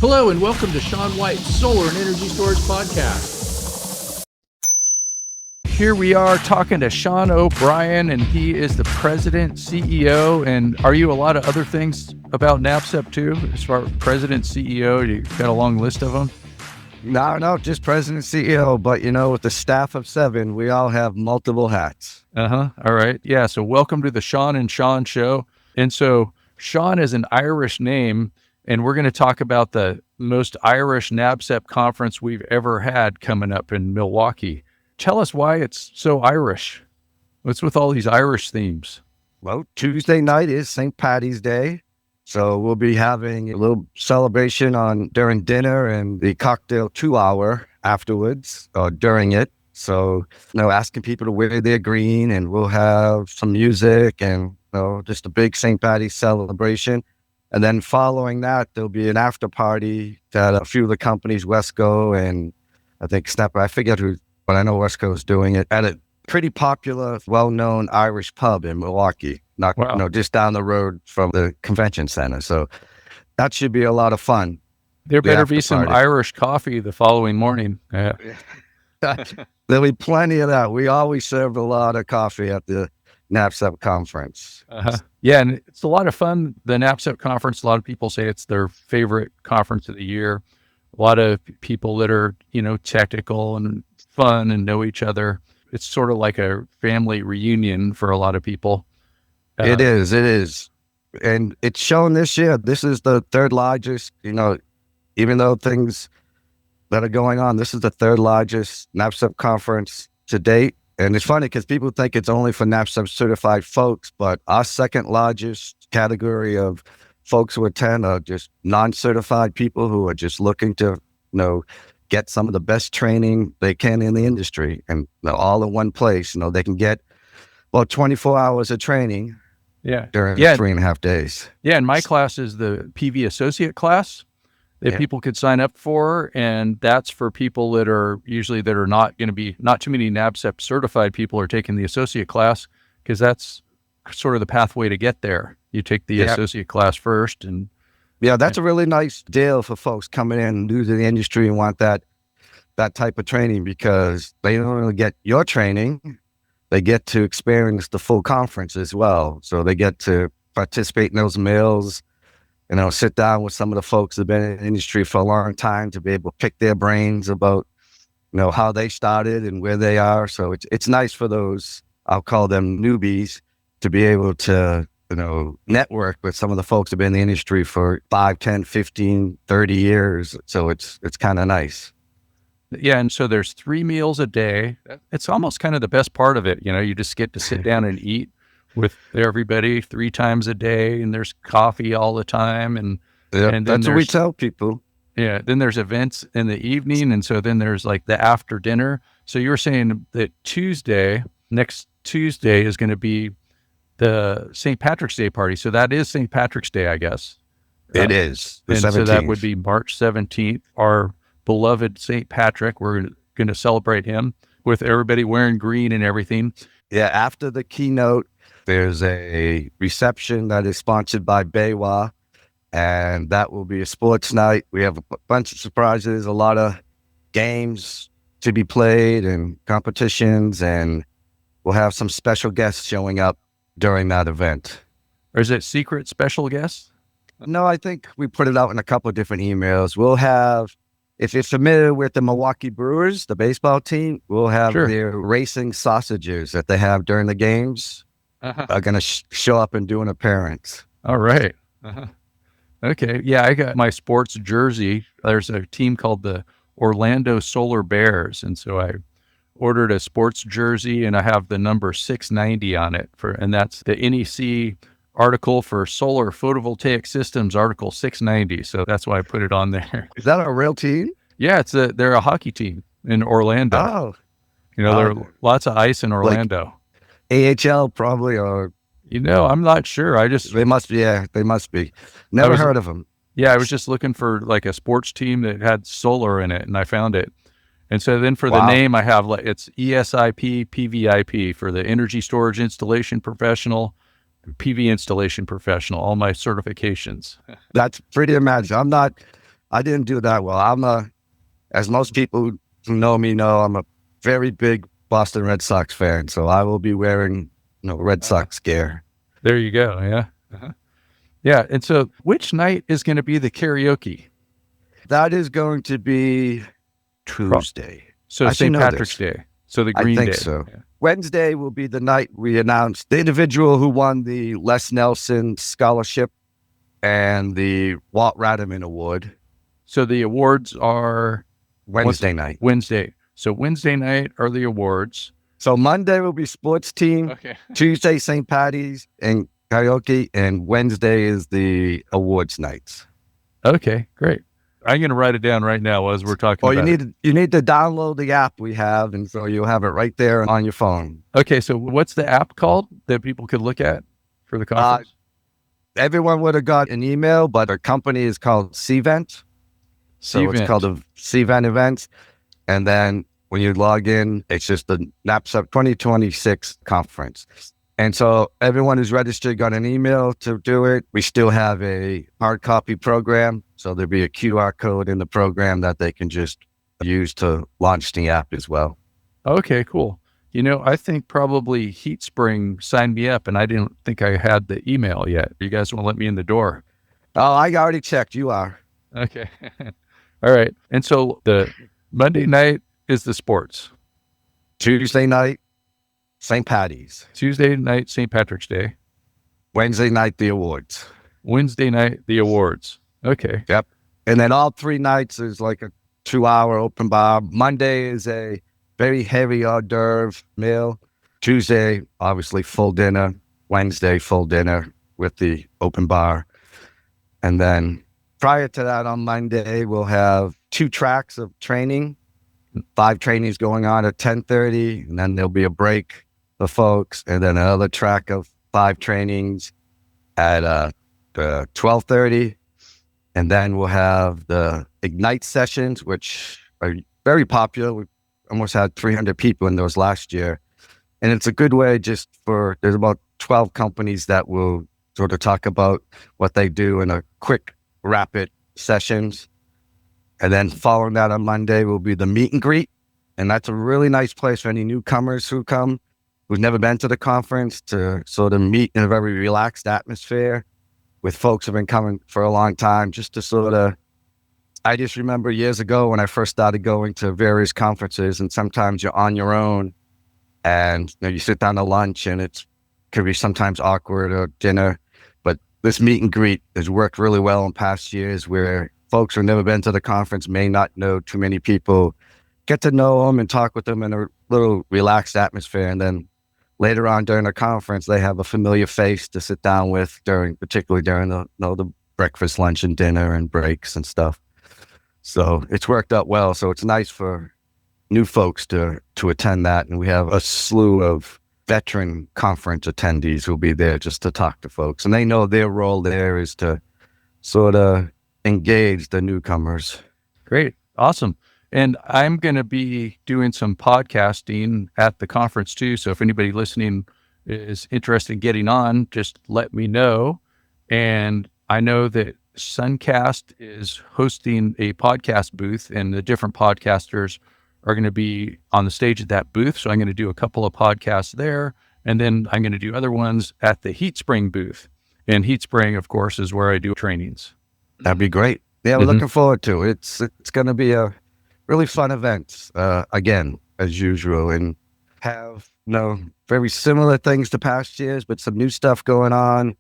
Hello and welcome to Shawn White's Solar and Energy Storage Podcast. Here we are talking to Shawn O'Brien, and he is the president, CEO, and are you a lot of other things about NABCEP too? As far as president, CEO, you got a long list of them? No, just president, CEO, but with the staff of 7, we all have multiple hats. All right. Yeah, so welcome to the Shawn and Shawn Show. And so Shawn is an Irish name, and we're going to talk about the most Irish NABCEP conference we've ever had coming up in Milwaukee. Tell us why it's so Irish. What's with all these Irish themes? Well, Tuesday night is St. Paddy's Day, so we'll be having a little celebration during dinner and the cocktail 2-hour afterwards or during it. So, asking people to wear their green, and we'll have some music and just a big St. Paddy's celebration. And then following that, there'll be an after party at a few of the companies, Wesco and I think Snapper. I forget who, but I know Wesco is doing it at a pretty popular, well-known Irish pub in Milwaukee, just down the road from the convention center. So that should be a lot of fun. There better be some Irish coffee the following morning. Yeah. There'll be plenty of that. We always serve a lot of coffee at the NABCEP conference. Yeah, and it's a lot of fun. The NABCEP conference, a lot of people say it's their favorite conference of the year. A lot of people that are, technical and fun and know each other. It's sort of like a family reunion for a lot of people. It is. And it's shown this year. This is the third largest, even though things that are going on, this is the third largest NABCEP conference to date. And it's funny because people think it's only for NABCEP certified folks, but our second largest category of folks who attend are just non-certified people who are just looking to, get some of the best training they can in the industry, and all in one place. They can get about 24 hours of training during 3.5 days. Yeah, and my class is the PV Associate class that people could sign up for, and that's for people that are not going to be, not too many NABCEP certified people are taking the associate class, because that's sort of the pathway to get there. You take the associate class first. And that's a really nice deal for folks coming in new to the industry and want that type of training, because they don't only get your training, they get to experience the full conference as well. So they get to participate in those meals, sit down with some of the folks that have been in the industry for a long time to be able to pick their brains about, how they started and where they are. So it's nice for those, I'll call them newbies, to be able to, network with some of the folks that have been in the industry for 5, 10, 15, 30 years. So it's kind of nice. Yeah. And so there's 3 meals a day. It's almost kind of the best part of it. You just get to sit down and eat with everybody 3 times a day, and there's coffee all the time. And that's what we tell people. Yeah. Then there's events in the evening. And so then there's like the after dinner. So you were saying that next Tuesday is going to be the St. Patrick's Day party. So that is St. Patrick's Day, I guess. It is. The 17th. So that would be March 17th, our beloved St. Patrick. We're going to celebrate him with everybody wearing green and everything. Yeah. After the keynote, there's a reception that is sponsored by Baird, and that will be a sports night. We have a bunch of surprises, a lot of games to be played and competitions, and we'll have some special guests showing up during that event. Or is it secret special guests? No, I think we put it out in a couple of different emails. We'll have, if you're familiar with the Milwaukee Brewers, the baseball team, we'll have their racing sausages that they have during the games. Are going to show up and do an appearance. All right. Okay. Yeah, I got my sports jersey. There's a team called the Orlando Solar Bears, and so I ordered a sports jersey, and I have the number 690 on it, and that's the NEC article for Solar Photovoltaic Systems, article 690. So that's why I put it on there. Is that a real team? Yeah, they're a hockey team in Orlando. Oh. There are lots of ice in Orlando. AHL probably, or I'm not sure. They must be. Never heard of them. Yeah, I was just looking for like a sports team that had solar in it, and I found it. And so then for the name, I have it's ESIP PVIP for the Energy Storage Installation Professional, PV Installation Professional, all my certifications. That's pretty amazing. I'm not I didn't do that well. As most people who know me know, I'm a very big Boston Red Sox fan. So I will be wearing, Red Sox gear. There you go. Yeah. Yeah. And so which night is going to be the karaoke? That is going to be Tuesday. So I should St. know Patrick's this. Day. So the I Green think Day. so. Yeah. Wednesday will be the night we announce the individual who won the Les Nelson Scholarship and the Walt Radaman Award. So the awards are Wednesday night. Wednesday. So Wednesday night are the awards. So Monday will be sports team. Okay. Tuesday, St. Patty's and karaoke. And Wednesday is the awards nights. Okay, great. I'm going to write it down right now as we're talking about you need to download the app we have. And so you'll have it right there on your phone. Okay, so what's the app called that people could look at for the conference? Everyone would have got an email, but our company is called Cvent. So it's called the Cvent Events. And then when you log in, it's just the NABCEP 2026 conference. And so everyone who's registered got an email to do it. We still have a hard copy program. So there'll be a QR code in the program that they can just use to launch the app as well. Okay, cool. I think probably Heat Spring signed me up and I didn't think I had the email yet. You guys want to let me in the door? Oh, I already checked. You are. Okay. All right. And so the Monday night is the sports. Tuesday night, St. Patty's. Tuesday night, St. Patrick's Day. Wednesday night, the awards. Wednesday night, the awards. Okay. Yep. And then all 3 nights is like a 2-hour open bar. Monday is a very heavy hors d'oeuvre meal. Tuesday, obviously full dinner. Wednesday, full dinner with the open bar. And then prior to that on Monday, we'll have 2 tracks of training. 5 trainings going on at 10:30, and then there'll be a break for folks, and then another track of 5 trainings at 12:30, and then we'll have the Ignite sessions, which are very popular. We almost had 300 people in those last year, and it's a good way there's about 12 companies that will sort of talk about what they do in a quick, rapid sessions. And then following that on Monday will be the meet and greet. And that's a really nice place for any newcomers who've never been to the conference, to sort of meet in a very relaxed atmosphere with folks who've been coming for a long time, just to sort of, I just remember years ago when I first started going to various conferences, and sometimes you're on your own and you sit down to lunch and it could be sometimes awkward, or dinner. But this meet and greet has worked really well in past years, where folks who've never been to the conference may not know too many people, get to know them and talk with them in a little relaxed atmosphere. And then later on during the conference, they have a familiar face to sit down with particularly during the breakfast, lunch, and dinner and breaks and stuff. So it's worked out well. So it's nice for new folks to attend that. And we have a slew of veteran conference attendees who'll be there just to talk to folks. And they know their role there is to sort of engage the newcomers. Great. Awesome. And I'm going to be doing some podcasting at the conference too. So if anybody listening is interested in getting on, just let me know. And I know that Suncast is hosting a podcast booth, and the different podcasters are going to be on the stage at that booth. So I'm going to do a couple of podcasts there. And then I'm going to do other ones at the Heat Spring booth. And Heat Spring, of course, is where I do trainings. That'd be great. Yeah, we're looking forward to it. It's going to be a really fun event, again, as usual, and have very similar things to past years, but some new stuff going on,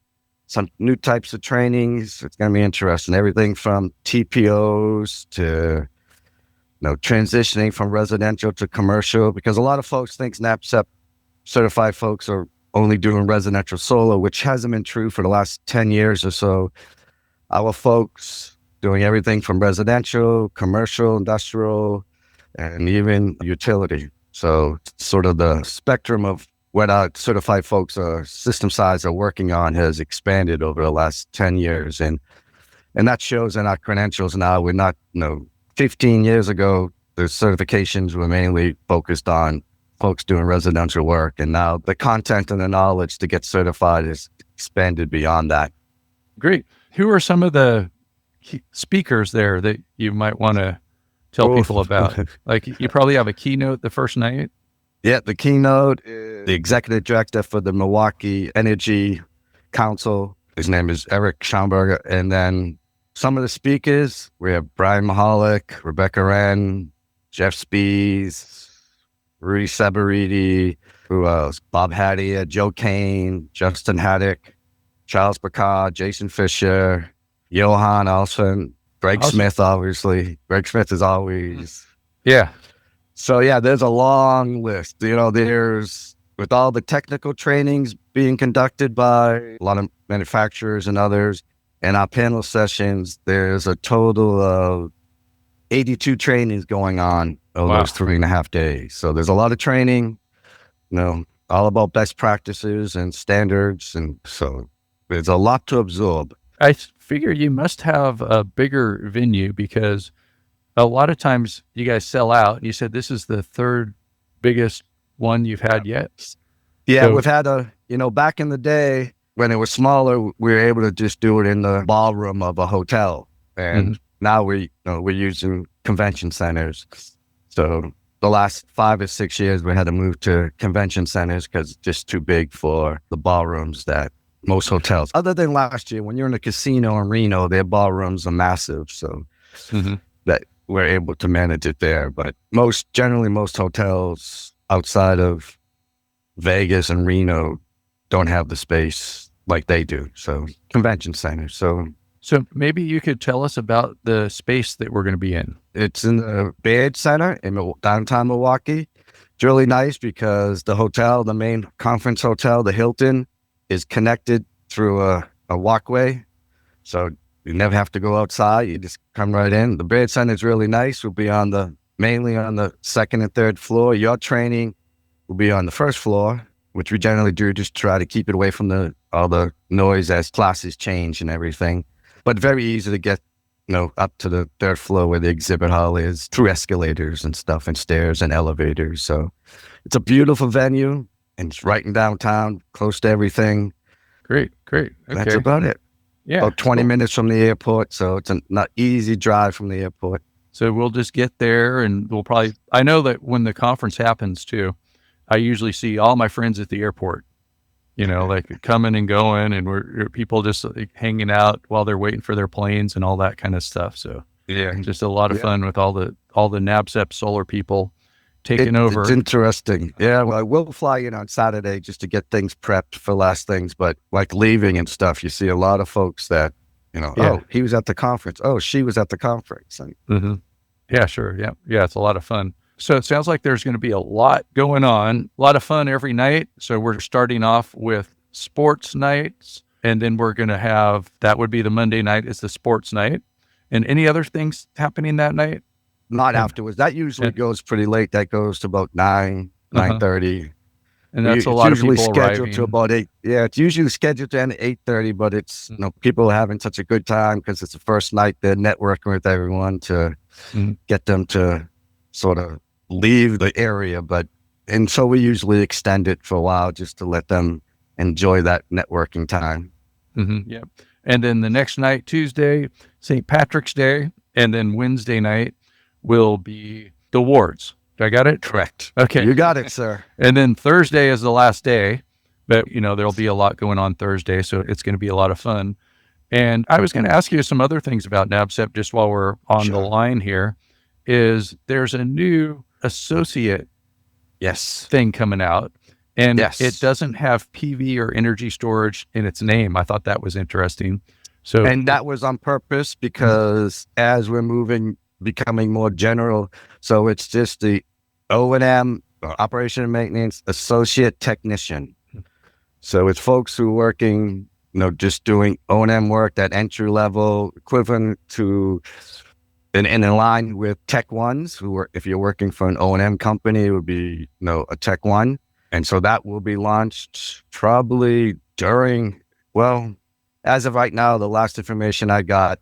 some new types of trainings. It's going to be interesting. Everything from TPOs to transitioning from residential to commercial, because a lot of folks think NABCEP certified folks are only doing residential solar, which hasn't been true for the last 10 years or so. Our folks doing everything from residential, commercial, industrial, and even utility. So sort of the spectrum of what our certified folks or system size are working on has expanded over the last 10 years. And that shows in our credentials now. We're not, 15 years ago, the certifications were mainly focused on folks doing residential work. And now the content and the knowledge to get certified is expanded beyond that. Great. Who are some of the speakers there that you might want to tell people about? Like you probably have a keynote the first night. Yeah, the keynote is the executive director for the Milwaukee Energy Council. His name is Eric Schaumburger. And then some of the speakers, we have Brian Mahalik, Rebecca Wren, Jeff Spees, Rudy Sabariti, who else? Bob Hattie, Joe Kane, Justin Haddock, Charles Picard, Jason Fisher, Johan Olsen, Greg Smith, obviously. Greg Smith is always... Yeah. So yeah, there's a long list. There's, with all the technical trainings being conducted by a lot of manufacturers and others, and our panel sessions, there's a total of 82 trainings going on over those 3.5 days. So there's a lot of training, all about best practices and standards. And so there's a lot to absorb. I figure you must have a bigger venue because a lot of times you guys sell out. You said this is the third biggest one you've had yet. Yeah, so, we've had back in the day when it was smaller, we were able to just do it in the ballroom of a hotel. And now we're using convention centers. So the last 5 or 6 years, we had to move to convention centers because it's just too big for the ballrooms that most hotels. Other than last year, when you're in a casino in Reno, their ballrooms are massive. So that we're able to manage it there. But generally most hotels outside of Vegas and Reno don't have the space like they do. So convention centers. So maybe you could tell us about the space that we're going to be in. It's in the Baird Center in downtown Milwaukee. It's really nice because the hotel, the main conference hotel, the Hilton, is connected through a walkway. So you never have to go outside. You just come right in. The Baird Center is really nice. We'll be mainly on the second and third floor. Your training will be on the first floor, which we generally do just try to keep it away from all the noise as classes change and everything. But very easy to get, up to the third floor where the exhibit hall is through escalators and stuff and stairs and elevators. So it's a beautiful venue and it's right in downtown, close to everything. Great. Okay. That's about it. Yeah. About 20 minutes from the airport. So it's not easy drive from the airport. So we'll just get there and I know that when the conference happens too, I usually see all my friends at the airport. Like coming and going, and we're people just like hanging out while they're waiting for their planes and all that kind of stuff. So yeah, just a lot of fun with all the NABCEP solar people taking over. It's interesting. Yeah, well, we'll fly in on Saturday just to get things prepped for last things. But like leaving and stuff, you see a lot of folks that, oh, he was at the conference. Oh, she was at the conference. Yeah, sure. Yeah, it's a lot of fun. So it sounds like there's going to be a lot going on, a lot of fun every night. So we're starting off with sports nights, and then we're going to have, that would be the Monday night is the sports night. And any other things happening that night? Not afterwards. That usually goes pretty late. That goes to about 9:30. And that's a lot of people scheduled arriving. To about 8. Yeah, it's usually scheduled to end at 8:30, but it's, people are having such a good time because it's the first night they're networking with everyone to get them to sort of leave the area. And so we usually extend it for a while just to let them enjoy that networking time. Yeah. And then the next night, Tuesday, St. Patrick's Day, and then Wednesday night will be the awards. I got it? Correct. Okay. You got it, sir. And then Thursday is the last day, but there'll be a lot going on Thursday, so it's going to be a lot of fun. And I was going to ask you some other things about NABCEP just while we're on the line here. Is there's a new associate thing coming out, and it doesn't have PV or energy storage in its name. I thought that was interesting. So, and that was on purpose because as we're becoming more general, so it's just the OandM, Operation and Maintenance Associate Technician. So it's folks who are working, just doing OandM work, that entry level equivalent to, and in line with Tech Ones, if you're working for an OandM company, it would be, a Tech One. And so that will be launched probably as of right now, the last information I got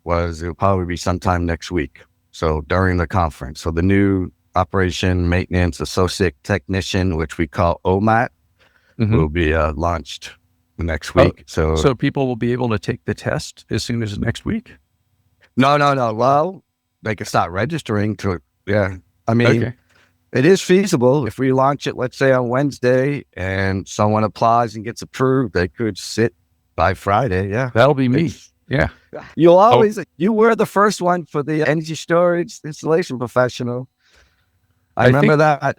was it'll probably be sometime next week. So during the conference. So the new Operation Maintenance Associate Technician, which we call OMAT, will be launched next week. So people will be able to take the test as soon as next week? No. Well, they can start registering to it. Yeah. I mean, Okay. it is feasible. If we launch it, let's say on Wednesday, and someone applies and gets approved, they could sit by Friday. Yeah. That'll be me. It's, Yeah. Oh, you were the first one for the energy storage installation professional. I I remember think, that.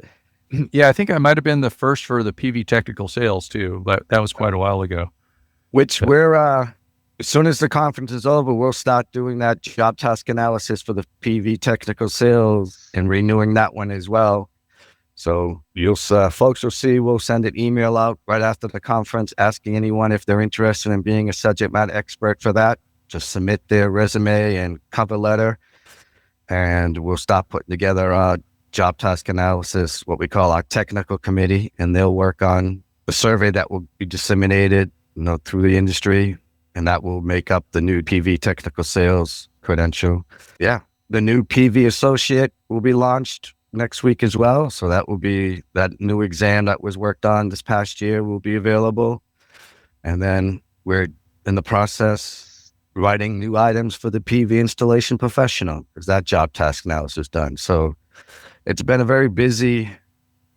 yeah, I think I might have been the first for the PV technical sales too, but that was quite a while ago. Which So, we're, as soon as the conference is over, we'll start doing that job task analysis for the PV technical sales and renewing that one as well. So folks will see, we'll send an email out right after the conference asking anyone if they're interested in being a subject matter expert for that. Just submit their resume and cover letter, and we'll start putting together a job task analysis, what we call our technical committee, and they'll work on the survey that will be disseminated, through the industry, and that will make up the new PV technical sales credential. Yeah. The new PV associate will be launched next week as well. So that will be that new exam that was worked on this past year will be available. And then we're in the process writing new items for the PV installation professional because that job task analysis is done. So it's been a very busy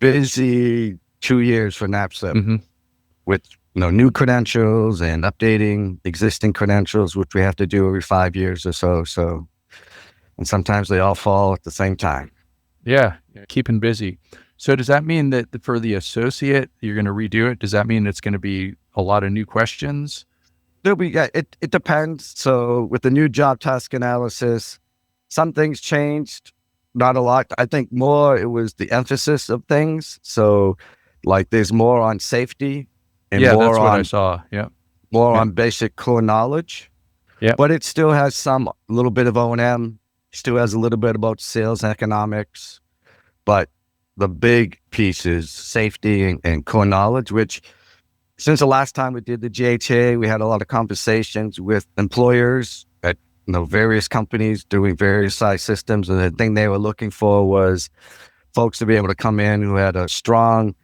2 years for NABCEP with new credentials and updating existing credentials, which we have to do every 5 years or so. So, and sometimes they all fall at the same time. yeah, keeping busy. So does that mean that for the associate, you're going to redo it? Does that mean it's going to be a lot of new questions? It depends. So with the new job task analysis, some things changed, not a lot. I think more it was the emphasis of things. So like there's more on safety and Yeah, more that's what I on saw. Yeah. on basic core knowledge. Yeah. But it still has some little bit of OandM, still has a little bit about sales economics. But the big piece is safety and core knowledge, which since the last time we did the JTA, we had a lot of conversations with employers at various companies doing various size systems. And the thing they were looking for was folks to be able to come in who had a strong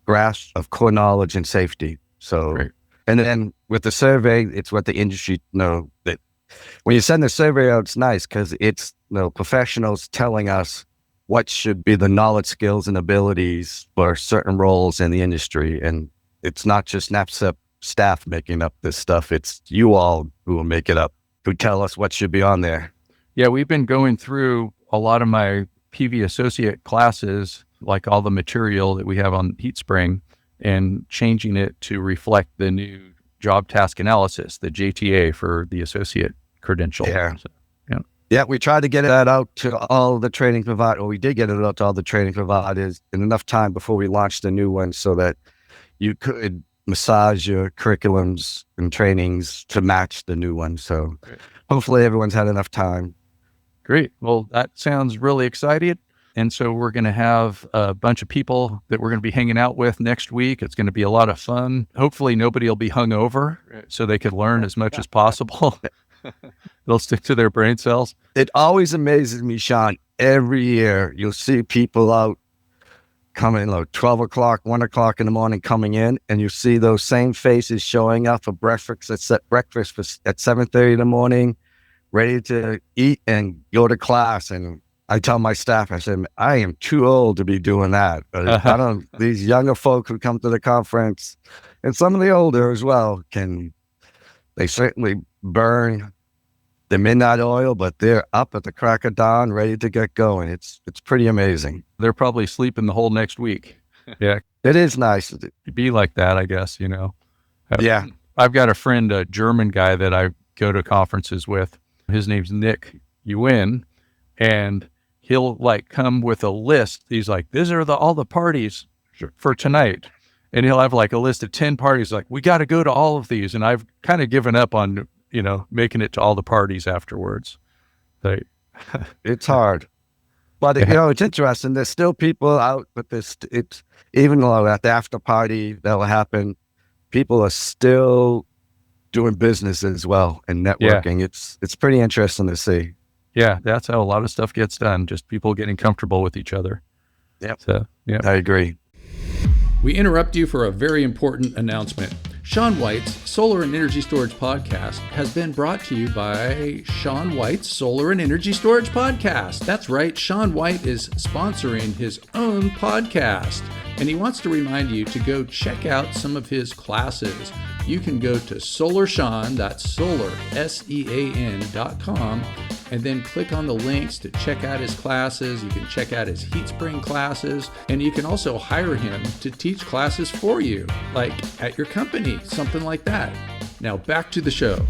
grasp of core knowledge and safety. So, Great. And then with the survey, it's what the industry that when you send the survey out, it's nice because it's professionals telling us what should be the knowledge, skills, and abilities for certain roles in the industry. And it's not just NABCEP staff making up this stuff. It's you all who will make it up, who tell us what should be on there. Yeah, we've been going through a lot of my PV associate classes, like all the material that we have on HeatSpring, and changing it to reflect the new job task analysis, the JTA for the associate credential. Yeah. So, yeah, we tried to get that out to all the training providers, or we did get it out to all the training providers in enough time before we launched the new one so that you could massage your curriculums and trainings to match the new one. So hopefully everyone's had enough time. Great. Well, that sounds really exciting. And so we're going to have a bunch of people that we're going to be hanging out with next week. It's going to be a lot of fun. Hopefully nobody will be hungover so they could learn as much as possible. They'll stick to their brain cells. It always amazes me, Shawn. Every year you'll see people out coming 12 o'clock, 1 o'clock in the morning coming in, and you see those same faces showing up for breakfast at 7:30 in the morning, ready to eat and go to class. And I tell my staff, I said, I am too old to be doing that. But these younger folk who come to the conference, and some of the older as well, they certainly burn the midnight oil, but they're up at the crack of dawn, ready to get going. It's pretty amazing. They're probably sleeping the whole next week. Yeah. It is nice to be like that, I guess, Yeah. I've got a friend, a German guy that I go to conferences with. His name's Nick Yuan, and he'll come with a list. He's like, these are all the parties for tonight. And he'll have a list of 10 parties. Like, we got to go to all of these. And I've kind of given up on, making it to all the parties afterwards. It's hard. But, it's interesting. There's still people out, but it's even though at the after party that will happen, people are still doing business as well and networking. Yeah. It's pretty interesting to see. Yeah, that's how a lot of stuff gets done. Just people getting comfortable with each other. Yep. So, yeah. I agree. We interrupt you for a very important announcement. Shawn White's Solar and Energy Storage Podcast has been brought to you by Shawn White's Solar and Energy Storage Podcast. That's right, Shawn White is sponsoring his own podcast, and he wants to remind you to go check out some of his classes. You can go to SolarSEAN, that's Solar, SEAN.com, and then click on the links to check out his classes. You can check out his heat spring classes, and you can also hire him to teach classes for you, like at your company, something like that. Now back to the show.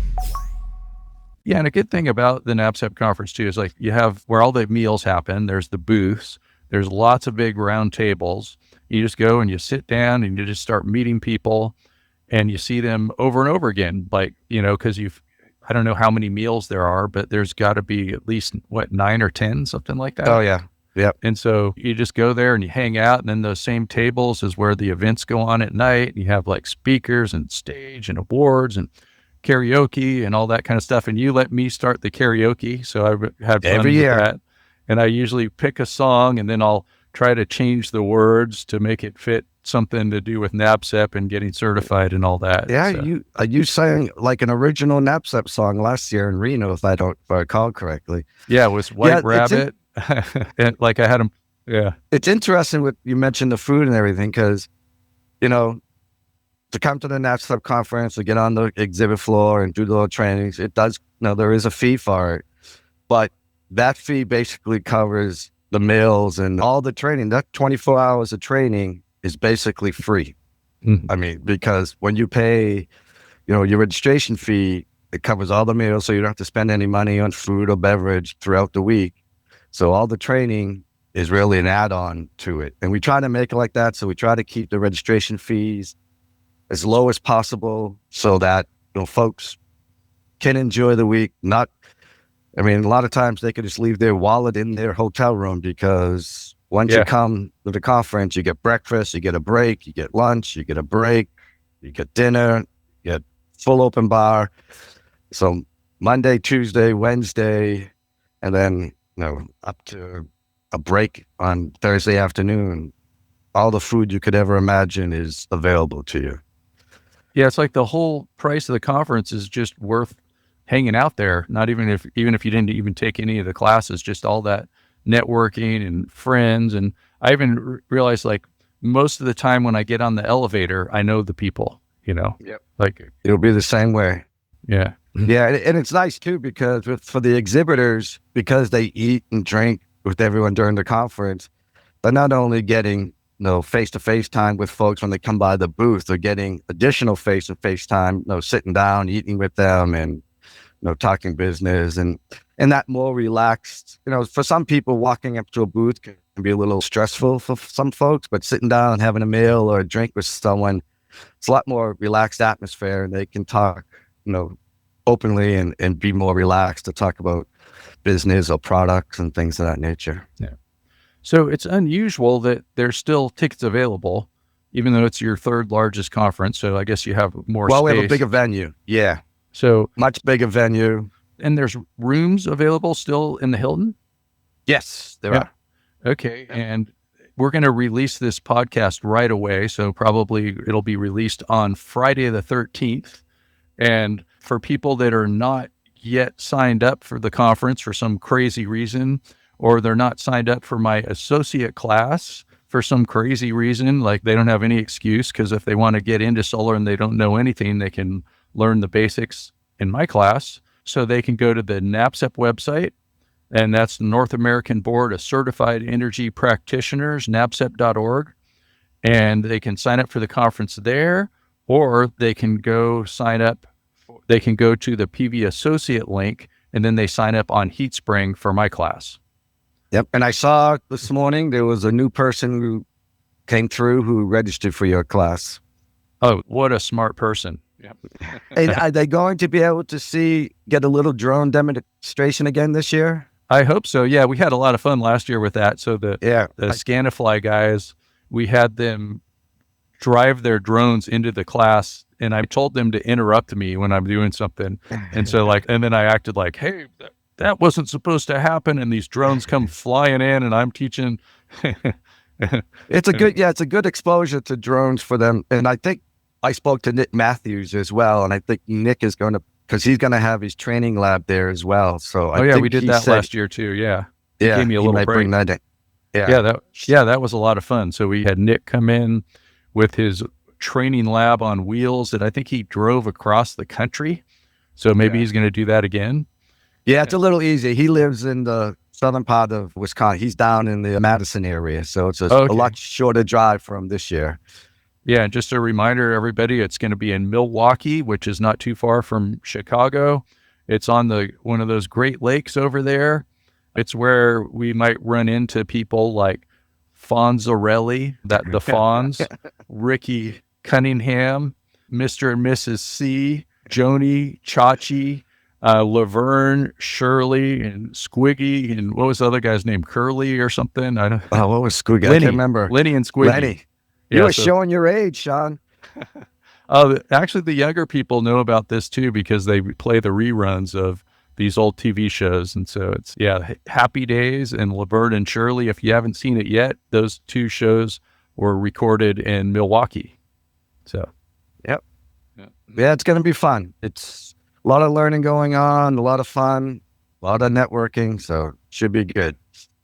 Yeah, and a good thing about the NABCEP conference too is like you have where all the meals happen. There's the booths. There's lots of big round tables. You just go and you sit down and you just start meeting people, and you see them over and over again. Like, because I don't know how many meals there are, but there's got to be at least 9 or 10, something like that. Oh yeah. Yep. And so you just go there and you hang out, and then those same tables is where the events go on at night. And you have like speakers and stage and awards and karaoke and all that kind of stuff. And you let me start the karaoke. So I've had fun Every year. with that. And I usually pick a song, and then I'll try to change the words to make it fit something to do with NABCEP and getting certified and all that. Yeah, So, you sang like an original NABCEP song last year in Reno, if I recall correctly. yeah, it was White Yeah, it's Rabbit. And like I had them. Yeah. It's interesting what you mentioned, the food and everything, because, to come to the NABCEP conference, to get on the exhibit floor and do the little trainings, it does, there is a fee for it. But that fee basically covers the meals and all the training. That 24 hours of training is basically free. Mhm. I mean, because when you pay, your registration fee, it covers all the meals, so you don't have to spend any money on food or beverage throughout the week. So all the training is really an add-on to it. And we try to make it like that. So we try to keep the registration fees as low as possible so that, folks can enjoy the week. A lot of times they could just leave their wallet in their hotel room, because once you come to the conference, you get breakfast, you get a break, you get lunch, you get a break, you get dinner, you get full open bar. So Monday, Tuesday, Wednesday, and then, up to a break on Thursday afternoon. All the food you could ever imagine is available to you. Yeah, it's like the whole price of the conference is just worth hanging out there. Not even if you didn't even take any of the classes, just all that networking and friends. And I even realized, like, most of the time when I get on the elevator, I know the people, Yep. like, It'll be the same way. yeah. Yeah, and it's nice too, because for the exhibitors, because they eat and drink with everyone during the conference, they're not only getting face-to-face time with folks when they come by the booth, they're getting additional face-to-face time, sitting down, eating with them, and talking business, and that more relaxed. For some people, walking up to a booth can be a little stressful for some folks, but sitting down and having a meal or a drink with someone, it's a lot more relaxed atmosphere, and they can talk, openly and be more relaxed to talk about business or products and things of that nature. Yeah. So it's unusual that there's still tickets available, even though it's your third largest conference. So I guess you have more space. We have a bigger venue. Yeah. So much bigger venue. And there's rooms available still in the Hilton? Yes, there are. Okay. And we're going to release this podcast right away. So probably it'll be released on Friday the 13th. And for people that are not yet signed up for the conference for some crazy reason, or they're not signed up for my associate class for some crazy reason, like they don't have any excuse, because if they want to get into solar and they don't know anything, they can learn the basics in my class. So they can go to the NABCEP website, and that's North American Board of Certified Energy Practitioners, nabcep.org, and they can sign up for the conference there, or they can go sign up. They can go to the PV Associate link, and then they sign up on HeatSpring for my class. Yep. And I saw this morning there was a new person who came through who registered for your class. Oh, what a smart person. Yep. And are they going to be able to get a little drone demonstration again this year? I hope so. Yeah, we had a lot of fun last year with that. So the Scanifly guys, we had them drive their drones into the class, and I told them to interrupt me when I'm doing something. And so and then I acted like, hey, that wasn't supposed to happen. And these drones come flying in, and I'm teaching. It's a good exposure to drones for them. And I think I spoke to Nick Matthews as well, and I think Nick is going to, because he's going to have his training lab there as well. So I think we did he that said, last year too. Yeah. He yeah, gave me a he little might break. bring that in. That was a lot of fun. So we had Nick come in with his training lab on wheels, and I think he drove across the country. So maybe he's going to do that again. Yeah, it's a little easy. He lives in the southern part of Wisconsin. He's down in the Madison area, so it's a lot shorter drive from this year. Yeah, and just a reminder, everybody, it's going to be in Milwaukee, which is not too far from Chicago. It's on one of those Great Lakes over there. It's where we might run into people like Fonzarelli, the Fonz, Ricky Cunningham, Mr. and Mrs. C, Joni, Chachi, Laverne, Shirley, and Squiggy, and what was the other guy's name? Curly or something? I don't. Oh, what was Squiggy? Lenny, I can't remember. Lenny and Squiggy. Lenny. You were showing your age, Shawn. Actually, the younger people know about this too because they play the reruns of these old TV shows. And so it's, Happy Days and Laverne and Shirley. If you haven't seen it yet, those two shows were recorded in Milwaukee. So, yep. Yeah, it's going to be fun. It's a lot of learning going on, a lot of fun, a lot of networking. So it should be good.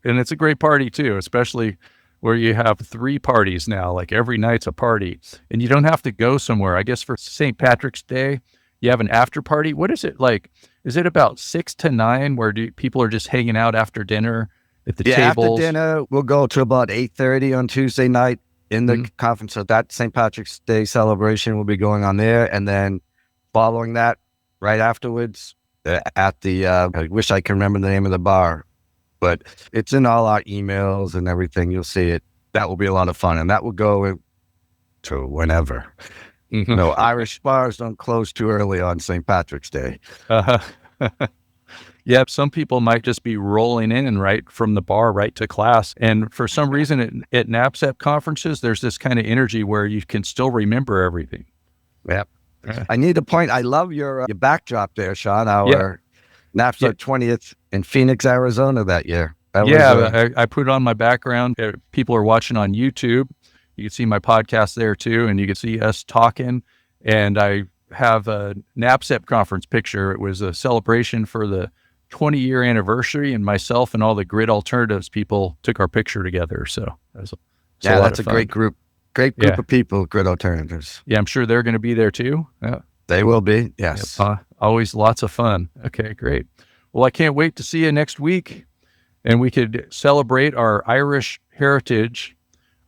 And it's a great party too, especially where you have 3 parties now, like every night's a party and you don't have to go somewhere. I guess for St. Patrick's Day, you have an after party. What is it like? Is it about 6 to 9 where people are just hanging out after dinner at the tables? After dinner, we'll go to about 8:30 on Tuesday night in the conference. So that St. Patrick's Day celebration will be going on there. And then following that, right afterwards, at the, I wish I can remember the name of the bar, but it's in all our emails and everything. You'll see it. That will be a lot of fun. And that will go to whenever. No, Irish bars don't close too early on St. Patrick's Day. Yeah, some people might just be rolling in right from the bar right to class. And for some reason at NABCEP conferences, there's this kind of energy where you can still remember everything. Yep. I need to point, I love your backdrop there, Shawn, our NABCEP 20th in Phoenix, Arizona that year. I put it on my background. People are watching on YouTube. You can see my podcast there too, and you can see us talking. And I have a NABCEP conference picture. It was a celebration for the 20-year anniversary, and myself and all the Grid Alternatives people took our picture together. So that's a great group of people, Grid Alternatives. Yeah, I'm sure they're going to be there too. Yeah. They will be, yes. Always lots of fun. Okay, great. Well, I can't wait to see you next week, and we could celebrate our Irish heritage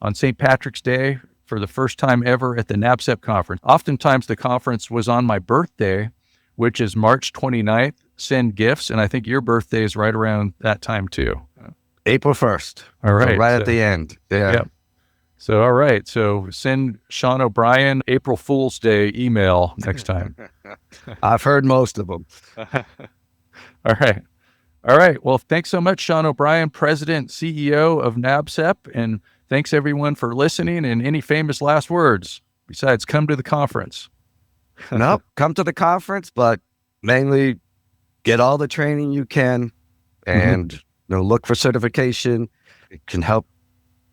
on St. Patrick's Day for the first time ever at the NABCEP conference. Oftentimes the conference was on my birthday, which is March 29th. Send gifts, and I think your birthday is right around that time too. April 1st. All right. So at the end. Yeah. Yep. So, all right. So send Shawn O'Brien April Fool's Day email next time. I've heard most of them. All right. All right. Well, thanks so much, Shawn O'Brien, President, CEO of NABCEP. And thanks everyone for listening. And any famous last words besides come to the conference? Nope. Come to the conference, but mainly get all the training you can and look for certification. It can help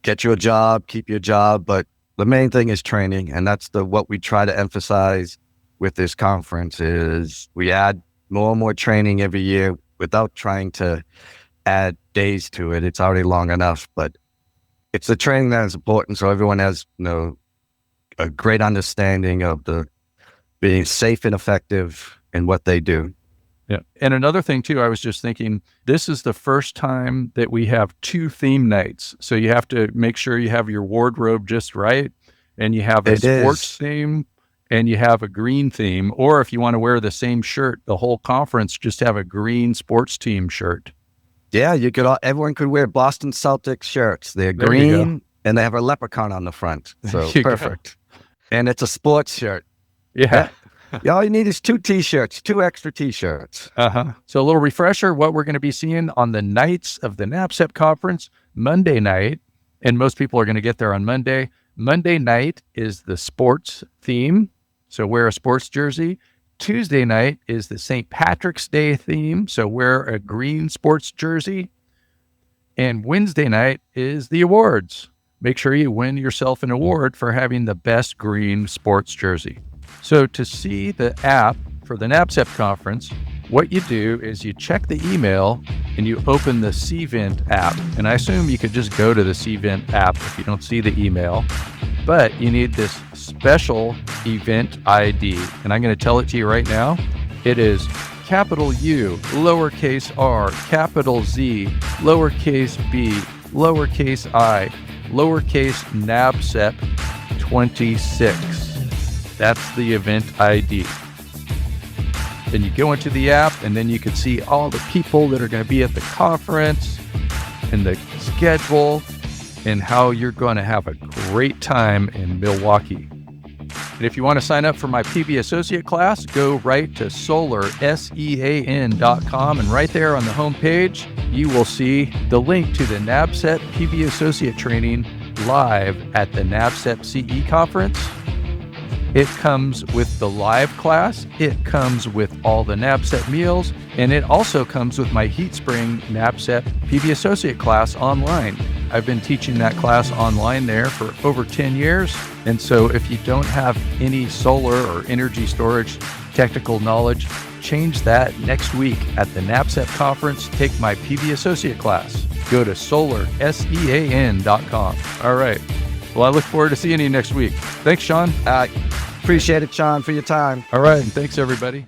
get you a job, keep your job. But the main thing is training. And that's what we try to emphasize with this conference is we add more and more training every year without trying to add days to it. It's already long enough, but it's the training that is important. So everyone has, a great understanding of being safe and effective in what they do. Yeah. And another thing too, I was just thinking, this is the first time that we have 2 theme nights. So you have to make sure you have your wardrobe just right. And you have a sports theme and you have a green theme. Or if you want to wear the same shirt, the whole conference, just have a green sports team shirt. Yeah, everyone could wear Boston Celtics shirts. They're green and they have a leprechaun on the front. So perfect. And it's a sports shirt. Yeah. All you need is 2 t-shirts, 2 extra t-shirts. So a little refresher, what we're going to be seeing on the nights of the NABCEP conference, Monday night, and most people are going to get there on Monday. Monday night is the sports theme. So wear a sports jersey. Tuesday night is the St. Patrick's Day theme. So wear a green sports jersey. And Wednesday night is the awards. make sure you win yourself an award for having the best green sports jersey. So to see the app for the NABCEP conference, what you do is you check the email and you open the CVent app. And I assume you could just go to the CVent app if you don't see the email, but you need this special event ID. And I'm going to tell it to you right now. It is capital U, lowercase r, capital Z, lowercase b, lowercase I, lowercase NABCEP 26. That's the event ID. Then you go into the app, and then you can see all the people that are going to be at the conference and the schedule and how you're going to have a great time in Milwaukee. And if you want to sign up for my PB Associate class, go right to SolarSEAN.com, and right there on the home page, you will see the link to the NABCEP PB Associate training live at the NABCEP CE conference. It comes with the live class, it comes with all the NABCEP meals, and it also comes with my HeatSpring NABCEP PB Associate class online. I've been teaching that class online there for over 10 years. And so if you don't have any solar or energy storage technical knowledge, change that next week at the NABCEP conference. Take my PB Associate class. Go to SolarSEAN.com. All right. Well, I look forward to seeing you next week. Thanks, Shawn. Appreciate it, Shawn, for your time. All right. And thanks, everybody.